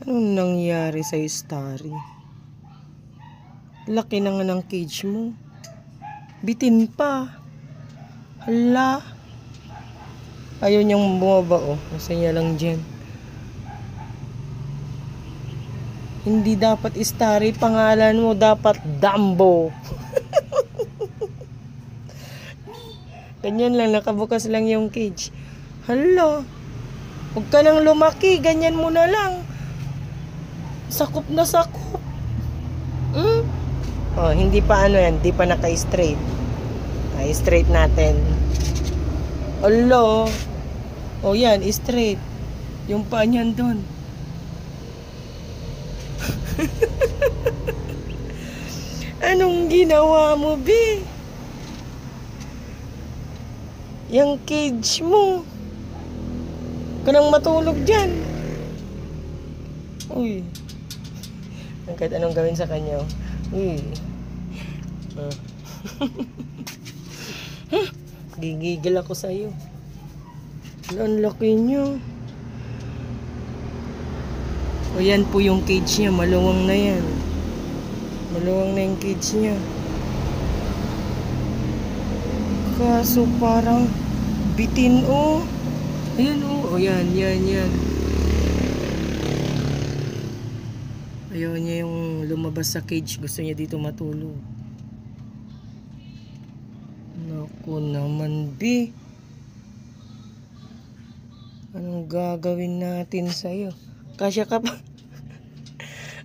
Anong nangyari sa Starry? Laki na nga ng cage mo. Bitin pa. Hala. Ayaw niyang bumaba, oh. Nasa niya lang dyan. Hindi dapat Starry. Pangalan mo dapat Dumbo. Ganyan lang. Nakabukas lang yung cage. Hala. Huwag ka nang lumaki. Ganyan mo na lang. Sakop na sakop. Oh, hindi pa ano yan. Hindi pa naka-straight. I-straight natin. Alo. Oh, yan. Straight. Yung paa niyan dun. Anong ginawa mo, be? Yung cage mo. Huwag ka nang matulog dyan. Uy. Kahit anong gawin sa kanya. Uy. Gigigil ako sa'yo. Ang laki niya. O yan po yung cage niya. Maluwang na yan. Maluwang na yung cage niya. Kaso parang bitin, oh. Ayan, oh. O yan. Ayaw niya yung lumabas sa cage. Gusto niya dito matulog. Naku naman, B. Anong gagawin natin sa'yo? Kasya ka pa.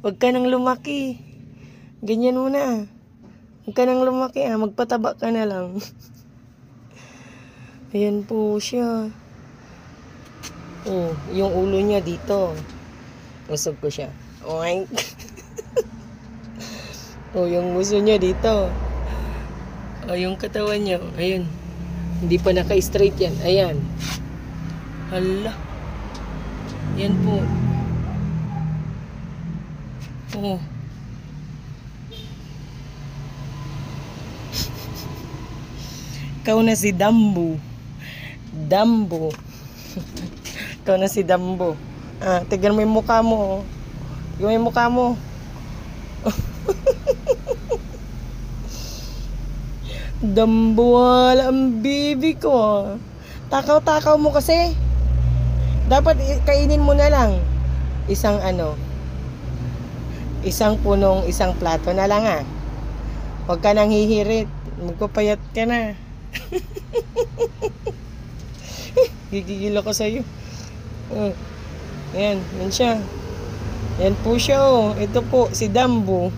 Huwag ka nang lumaki. Ganyan muna. Huwag ka nang lumaki, ah. Magpataba ka na lang. Ayan po siya. Oh, yung ulo niya dito. Usog ko siya. Oink. Oh, yung nguso niya dito. Oh, yung katawan niya. Ayun. Hindi pa naka-straight yan. Ayan. Hala. Yan po. Oh. Ikaw na si Dumbo. Dumbo. Ikaw na si Dumbo. Ah, tignan mo yung mukha mo. Tignan mo yung mukha mo. Dumbo, wala ang baby ko. Takaw-takaw mo kasi. Dapat kainin mo na lang. Isang punong, isang plato na lang, ah. Huwag ka nang hihirit. Magpapayat ka na. Gigigil ako sa'yo. Ayan, yan siya. Yan po siya, oh. Ito po, si Dumbo.